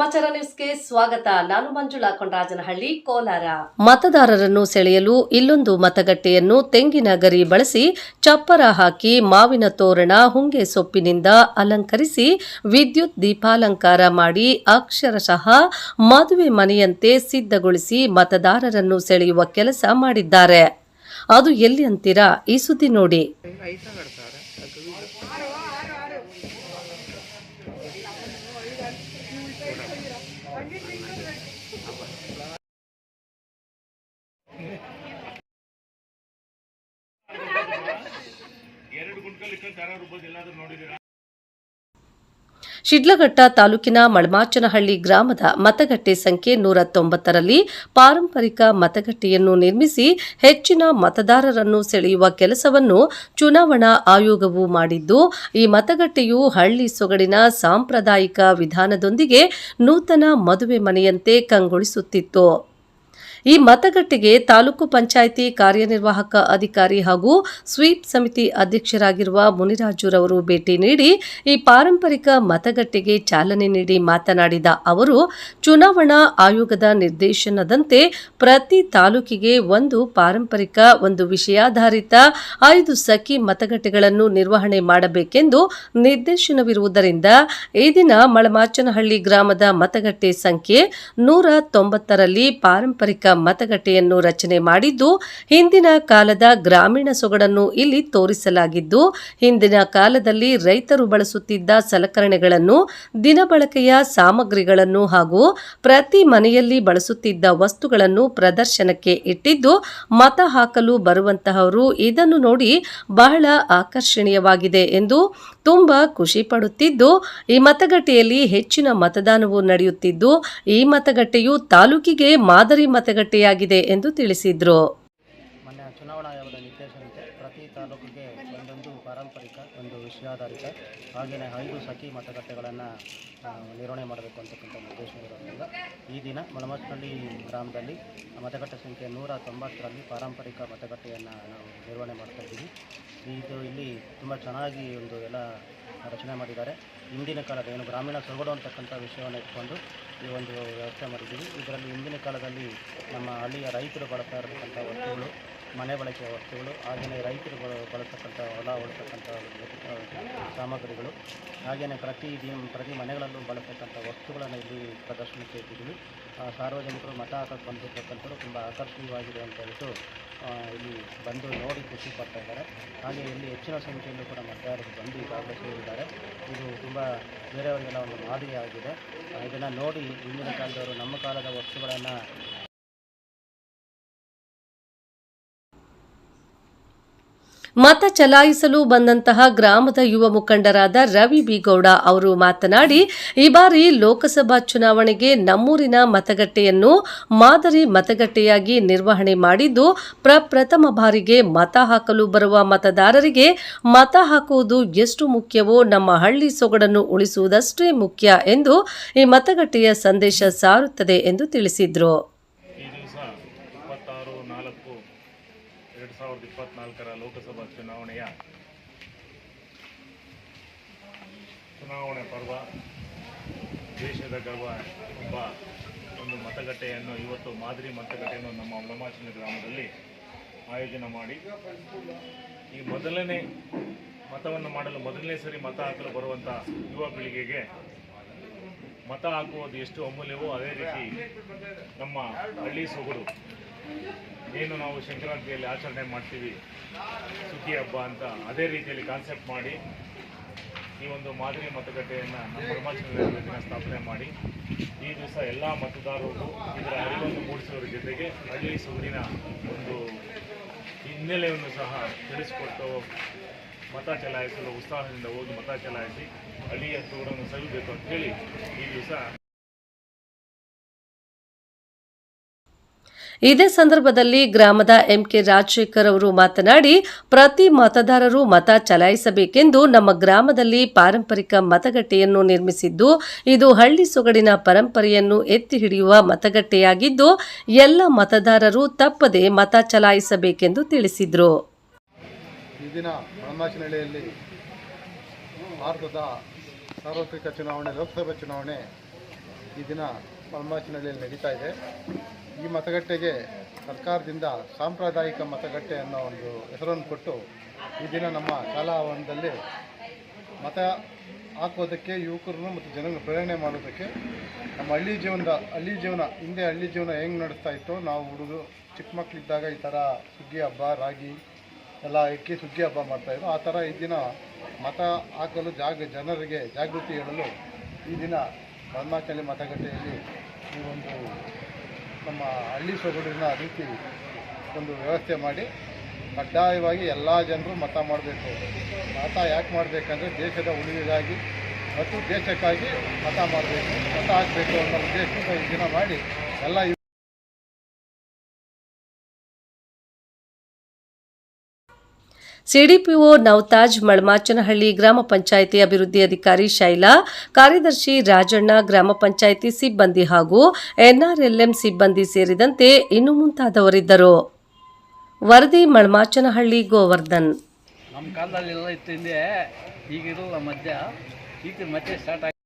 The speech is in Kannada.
ಸಮಾಚಾರ ನ್ಯೂಸ್ಗೆ ಸ್ವಾಗತ. ನಾನು ಮಂಜುಳಾ ಕೊಂಡರಾಜನಹಳ್ಳಿ, ಕೋಲಾರ. ಮತದಾರರನ್ನು ಸೆಳೆಯಲು ಇಲ್ಲೊಂದು ಮತಗಟ್ಟೆಯನ್ನು ತೆಂಗಿನ ಗರಿ ಬಳಸಿ ಚಪ್ಪರ ಹಾಕಿ ಮಾವಿನ ತೋರಣ, ಹುಂಗೆ ಸೊಪ್ಪಿನಿಂದ ಅಲಂಕರಿಸಿ ವಿದ್ಯುತ್ ದೀಪಾಲಂಕಾರ ಮಾಡಿ ಅಕ್ಷರಶಃ ಮದುವೆ ಮನೆಯಂತೆ ಸಿದ್ಧಗೊಳಿಸಿ ಮತದಾರರನ್ನು ಸೆಳೆಯುವ ಕೆಲಸ ಮಾಡಿದ್ದಾರೆ. ಅದು ಎಲ್ಲಿ ಅಂತೀರಾ? ಈ ಸುದ್ದಿ ನೋಡಿ. ಶಿಡ್ಲಘಟ್ಟ ತಾಲೂಕಿನ ಮಳಮಾಚನಹಳ್ಳಿ ಗ್ರಾಮದ ಮತಗಟ್ಟೆ ಸಂಖ್ಯೆ 190ರಲ್ಲಿ ಪಾರಂಪರಿಕ ಮತಗಟ್ಟೆಯನ್ನು ನಿರ್ಮಿಸಿ ಹೆಚ್ಚಿನ ಮತದಾರರನ್ನು ಸೆಳೆಯುವ ಕೆಲಸವನ್ನು ಚುನಾವಣಾ ಆಯೋಗವು ಮಾಡಿದ್ದು, ಈ ಮತಗಟ್ಟೆಯು ಹಳ್ಳಿ ಸೊಗಡಿನ ಸಾಂಪ್ರದಾಯಿಕ ವಿಧಾನದೊಂದಿಗೆ ನೂತನ ಮದುವೆ ಮನೆಯಂತೆ ಕಂಗೊಳಿಸುತ್ತಿತ್ತು. ಈ ಮತಗಟ್ಟೆಗೆ ತಾಲೂಕು ಪಂಚಾಯಿತಿ ಕಾರ್ಯನಿರ್ವಾಹಕ ಅಧಿಕಾರಿ ಹಾಗೂ ಸ್ವೀಪ್ ಸಮಿತಿ ಅಧ್ಯಕ್ಷರಾಗಿರುವ ಮುನಿರಾಜುರವರು ಭೇಟಿ ನೀಡಿ ಈ ಪಾರಂಪರಿಕ ಮತಗಟ್ಟೆಗೆ ಚಾಲನೆ ನೀಡಿ ಮಾತನಾಡಿದ ಅವರು, ಚುನಾವಣಾ ಆಯೋಗದ ನಿರ್ದೇಶನದಂತೆ ಪ್ರತಿ ತಾಲೂಕಿಗೆ ಒಂದು ಪಾರಂಪರಿಕ, ಒಂದು ವಿಷಯಾಧಾರಿತ 5 ಸಖಿ ಮತಗಟ್ಟೆಗಳನ್ನು ನಿರ್ವಹಣೆ ಮಾಡಬೇಕೆಂದು ನಿರ್ದೇಶನವಿರುವುದರಿಂದ ಈ ದಿನ ಮಳಮಾಚನಹಳ್ಳಿ ಗ್ರಾಮದ ಮತಗಟ್ಟೆ ಸಂಖ್ಯೆ 190ರಲ್ಲಿ ಪಾರಂಪರಿಕ ಮತಗಟ್ಟೆಯನ್ನು ರಚನೆ ಮಾಡಿದ್ದು, ಹಿಂದಿನ ಕಾಲದ ಗ್ರಾಮೀಣ ಸೊಗಡನ್ನು ಇಲ್ಲಿ ತೋರಿಸಲಾಗಿದ್ದು, ಹಿಂದಿನ ಕಾಲದಲ್ಲಿ ರೈತರು ಬಳಸುತ್ತಿದ್ದ ಸಲಕರಣೆಗಳನ್ನು, ದಿನಬಳಕೆಯ ಸಾಮಗ್ರಿಗಳನ್ನು ಹಾಗೂ ಪ್ರತಿ ಮನೆಯಲ್ಲಿ ಬಳಸುತ್ತಿದ್ದ ವಸ್ತುಗಳನ್ನು ಪ್ರದರ್ಶನಕ್ಕೆ ಇಟ್ಟಿದ್ದು, ಮತ ಹಾಕಲು ಬರುವಂತಹವರು ಇದನ್ನು ನೋಡಿ ಬಹಳ ಆಕರ್ಷಣೀಯವಾಗಿದೆ ಎಂದು ತುಂಬಾ ಖುಷಿ ಪಡುತ್ತಿದ್ದು, ಈ ಮತಗಟ್ಟೆಯಲ್ಲಿ ಹೆಚ್ಚಿನ ಮತದಾನವು ನಡೆಯುತ್ತಿದ್ದು, ಈ ಮತಗಟ್ಟೆಯು ತಾಲೂಕಿಗೆ ಮಾದರಿ ಮತಗಟ್ಟೆಯಾಗಿದೆ ಎಂದು ತಿಳಿಸಿದರು. ಮೊನ್ನೆ ಚುನಾವಣಾ ಆಯೋಗದ ನಿರ್ದೇಶನಕ್ಕೆ ಪ್ರತಿ ತಾಲೂಕಿಗೆ ಒಂದೊಂದು ಪಾರಂಪರಿಕ, ಒಂದು ವಿಷಯಾಧಾರಿತ, ಹಾಗೆಯೇ 5 ಸಖಿ ಮತಗಟ್ಟೆಗಳನ್ನು ನಿರ್ವಹಣೆ ಮಾಡಬೇಕು ಅಂತಕ್ಕಂಥ ನಿರ್ದೇಶನವಿರೋದ್ರಿಂದ ಈ ದಿನ ಮಳಮಾಚನಹಳ್ಳಿ ಗ್ರಾಮದಲ್ಲಿ ಮತಗಟ್ಟೆ ಸಂಖ್ಯೆ 190ರಲ್ಲಿ ಪಾರಂಪರಿಕ ಮತಗಟ್ಟೆಯನ್ನು ನಾವು ನಿರ್ವಹಣೆ ಮಾಡ್ತಾ ಇದ್ದೀವಿ. ಇಲ್ಲಿ ತುಂಬ ಚೆನ್ನಾಗಿ ಒಂದು ಎಲ್ಲ ರಚನೆ ಮಾಡಿದ್ದಾರೆ. ಹಿಂದಿನ ಕಾಲದ ಏನು ಗ್ರಾಮೀಣ ಸೊಗಡು ಅಂತಕ್ಕಂಥ ವಿಷಯವನ್ನು ಇಟ್ಕೊಂಡು ಈ ಒಂದು ವ್ಯವಸ್ಥೆ ಮಾಡಿದ್ದೀವಿ. ಇದರಲ್ಲಿ ಹಿಂದಿನ ಕಾಲದಲ್ಲಿ ನಮ್ಮ ಹಳ್ಳಿಯ ರೈತರು ಬಳಸ್ತಾ ಇರತಕ್ಕಂಥ ವಸ್ತುಗಳು, ಮನೆ ಬಳಕೆಯ ವಸ್ತುಗಳು, ಹಾಗೆಯೇ ರೈತರು ಬಳಸ್ತಕ್ಕಂಥ ಹೊಲ ಉಳಿಸ್ತಕ್ಕಂಥ ಸಾಮಗ್ರಿಗಳು, ಹಾಗೆಯೇ ಪ್ರತಿ ಮನೆಗಳಲ್ಲೂ ಬಳಸ್ತಕ್ಕಂಥ ವಸ್ತುಗಳನ್ನು ಇಲ್ಲಿ ಪ್ರದರ್ಶನಕ್ಕೆ ಇಟ್ಟಿದ್ದೀವಿ. ಸಾರ್ವಜನಿಕರು ಮತ ಹಾಕಕ್ಕೆ ಬಂದಿರತಕ್ಕಂಥವ್ರು ತುಂಬ ಆಕರ್ಷಣೀಯವಾಗಿದೆ ಅಂತ ಹೇಳ್ಬಿಟ್ಟು ಇಲ್ಲಿ ಬಂದು ನೋಡಿ ಖುಷಿ ಪಡ್ತಾ ಇದ್ದಾರೆ. ಹಾಗೆ ಇಲ್ಲಿ ಹೆಚ್ಚಿನ ಸಂಖ್ಯೆಯಲ್ಲೂ ಕೂಡ ಮತದಾರರು ಬಂದು ಈಗಾಗಲೇ ಸೇರಿದ್ದಾರೆ. ಇದು ತುಂಬ ಬೇರೆಯವರಿಗೆಲ್ಲ ಒಂದು ಮಾದರಿಯಾಗಿದೆ. ಇದನ್ನು ನೋಡಿ ಹಿಂದಿನ ಕಾಲದವರು ನಮ್ಮ ಕಾಲದ ವಸ್ತುಗಳನ್ನು ಮತ ಚಲಾಯಿಸಲು ಬಂದಂತಹ ಗ್ರಾಮದ ಯುವ ಮುಖಂಡರಾದ ರವಿ ಬಿ ಗೌಡ ಅವರು ಮಾತನಾಡಿ, ಈ ಬಾರಿ ಲೋಕಸಭಾ ಚುನಾವಣೆಗೆ ನಮ್ಮೂರಿನ ಮತಗಟ್ಟೆಯನ್ನು ಮಾದರಿ ಮತಗಟ್ಟೆಯಾಗಿ ನಿರ್ವಹಣೆ ಮಾಡಿದ್ದು, ಪ್ರಪ್ರಥಮ ಬಾರಿಗೆ ಮತ ಹಾಕಲು ಬರುವ ಮತದಾರರಿಗೆ ಮತ ಹಾಕುವುದು ಎಷ್ಟು ಮುಖ್ಯವೋ ನಮ್ಮ ಹಳ್ಳಿ ಸೊಗಡನ್ನು ಉಳಿಸುವುದಷ್ಟೇ ಮುಖ್ಯ ಎಂದು ಈ ಮತಗಟ್ಟೆಯ ಸಂದೇಶ ಸಾರುತ್ತದೆ ಎಂದು ತಿಳಿಸಿದರು. 2024ರ ಲೋಕಸಭಾ ಚುನಾವಣೆ ಪರ್ವ, ದೇಶದ ಗರ್ವ ಎಂಬ ಒಂದು ಮತಗಟ್ಟೆಯನ್ನು ಇವತ್ತು ಮಾದರಿ ಮತಗಟ್ಟೆಯನ್ನು ನಮ್ಮ ಮಳಮಾಚನಹಳ್ಳಿ ಗ್ರಾಮದಲ್ಲಿ ಆಯೋಜನೆ ಮಾಡಿ ಈ ಮೊದಲನೇ ಮತವನ್ನು ಮಾಡಲು ಮೊದಲನೇ ಸರಿ ಮತ ಹಾಕಲು ಬರುವಂಥ ಯುವ ಪೀಳಿಗೆಗೆ ಮತ ಹಾಕುವುದು ಎಷ್ಟು ಅಮೂಲ್ಯವೋ ಅದೇ ರೀತಿ ನಮ್ಮ ಹಳ್ಳಿ ಸೊಗಡು ಏನು ನಾವು ಸಂಕ್ರಾಂತಿಯಲ್ಲಿ ಆಚರಣೆ ಮಾಡ್ತೀವಿ, ಸುಗ್ಗಿ ಹಬ್ಬ ಅಂತ, ಅದೇ ರೀತಿಯಲ್ಲಿ ಕಾನ್ಸೆಪ್ಟ್ ಮಾಡಿ ಈ ಒಂದು ಮಾದರಿ ಮತಗಟ್ಟೆಯನ್ನು ನಮ್ಮ ಮಳಮಾಚನಹಳ್ಳಿ ದಿನ ಸ್ಥಾಪನೆ ಮಾಡಿ ಈ ದಿವಸ ಎಲ್ಲ ಮತದಾರರಿಗೂ ಇದರ ಅರಿವನ್ನು ಮೂಡಿಸುವುದರ ಜೊತೆಗೆ ಹಳ್ಳಿ ಸೊಗಡಿನ ಒಂದು ಹಿನ್ನೆಲೆಯನ್ನು ಸಹ ತಿಳಿಸಿಕೊಟ್ಟು ಮತ ಚಲಾಯಿಸಲು ಉತ್ಸಾಹದಿಂದ ಹೋಗಿ ಮತ ಚಲಾಯಿಸಿ ಹಳ್ಳಿಯ ಸೊಗಡನ್ನು ಸವಿಬೇಕು ಅಂತ ಹೇಳಿ ಈ ದಿವಸ. ಇದೇ ಸಂದರ್ಭದಲ್ಲಿ ಗ್ರಾಮದ ಎಂಕೆ ರಾಜಶೇಖರ್ ಅವರು ಮಾತನಾಡಿ, ಪ್ರತಿ ಮತದಾರರು ಮತ ಚಲಾಯಿಸಬೇಕೆಂದು ನಮ್ಮ ಗ್ರಾಮದಲ್ಲಿ ಪಾರಂಪರಿಕ ಮತಗಟ್ಟೆಯನ್ನು ನಿರ್ಮಿಸಿದ್ದು, ಇದು ಹಳ್ಳಿ ಸೊಗಡಿನ ಪರಂಪರೆಯನ್ನು ಎತ್ತಿ ಹಿಡಿಯುವ ಮತಗಟ್ಟೆಯಾಗಿದ್ದು, ಎಲ್ಲ ಮತದಾರರು ತಪ್ಪದೆ ಮತ ಚಲಾಯಿಸಬೇಕೆಂದು ತಿಳಿಸಿದರು. ಈ ದಿನ ಮಳಮಾಚನಹಳ್ಳಿಯಲ್ಲಿ ಭಾರತದ ಸಾರ್ವತ್ರಿಕ ಚುನಾವಣೆ, ಲೋಕಸಭಾ ಚುನಾವಣೆ ಈ ದಿನ ಮಳಮಾಚಿನಹಳ್ಳಿಯಲ್ಲಿ ನಡೀತಾ ಇದೆ. ಈ ಮತಗಟ್ಟೆಗೆ ಸರ್ಕಾರದಿಂದ ಸಾಂಪ್ರದಾಯಿಕ ಮತಗಟ್ಟೆ ಅನ್ನೋ ಒಂದು ಹೆಸರನ್ನು ಕೊಟ್ಟು ಈ ದಿನ ನಮ್ಮ ಶಾಲಾ ಆವರಣದಲ್ಲಿ ಮತ ಹಾಕೋದಕ್ಕೆ ಯುವಕರನ್ನು ಮತ್ತು ಜನರನ್ನು ಪ್ರೇರಣೆ ಮಾಡೋದಕ್ಕೆ ನಮ್ಮ ಹಳ್ಳಿ ಜೀವನ ಹಿಂದೆ ಹಳ್ಳಿ ಜೀವನ ಹೆಂಗೆ ನಡೆಸ್ತಾ ಇತ್ತು, ನಾವು ಹುಡುಗರು ಚಿಕ್ಕ ಮಕ್ಕಳಿದ್ದಾಗ ಈ ಥರ ಸುಗ್ಗಿ ಹಬ್ಬ, ರಾಗಿ ಎಲ್ಲ ಇಕ್ಕಿ ಸುಗ್ಗಿ ಹಬ್ಬ ಮಾಡ್ತಾಯಿದ್ರು. ಆ ಥರ ಈ ದಿನ ಮತ ಹಾಕಲು ಜನರಿಗೆ ಜಾಗೃತಿ ಹೇಳಲು ಈ ದಿನ ಮಳಮಾಚಿನಹಳ್ಳಿ ಮತಗಟ್ಟೆಯಲ್ಲಿ ಈ ಒಂದು ನಮ್ಮ ಹಳ್ಳಿ ಸೊಗಡಿನ ರೀತಿ ಒಂದು ವ್ಯವಸ್ಥೆ ಮಾಡಿ ಕಡ್ಡಾಯವಾಗಿ ಎಲ್ಲ ಜನರು ಮತ ಮಾಡಬೇಕು. ಮತ ಯಾಕೆ ಮಾಡಬೇಕಂದ್ರೆ ದೇಶದ ಉಳಿವಿಗಾಗಿ ಮತ್ತು ದೇಶಕ್ಕಾಗಿ ಮತ ಮಾಡಬೇಕು, ಮತ ಹಾಕಬೇಕು ಅನ್ನೋ ಉದ್ದೇಶದಿಂದ ಈ ದಿನ ಮಾಡಿ ಎಲ್ಲ ಸಿಡಿಪಿಒ ನವತಾಜ್, ಮಳಮಾಚನಹಳ್ಳಿ ಗ್ರಾಮ ಪಂಚಾಯಿತಿ ಅಭಿವೃದ್ಧಿ ಅಧಿಕಾರಿ ಶೈಲಾ, ಕಾರ್ಯದರ್ಶಿ ರಾಜಣ್ಣ, ಗ್ರಾಮ ಪಂಚಾಯಿತಿ ಸಿಬ್ಬಂದಿ ಹಾಗೂ ಎನ್ಆರ್ಎಲ್ಎಂ ಸಿಬ್ಬಂದಿ ಸೇರಿದಂತೆ ಇನ್ನು ಮುಂತಾದವರಿದ್ದರು. ವರದಿ ಮಳಮಾಚನಹಳ್ಳಿ ಗೋವರ್ಧನ್. ನಮ್ಮ ಕಾಲದಲ್ಲಿ ಎಲ್ಲ ಇತ್ತು ಹಿಂದೆ, ಈಗಿರಲ್ಲ ಮಧ್ಯ, ಈಗ ಮತ್ತೆ ಸ್ಟಾರ್ಟ್ ಆಗಿ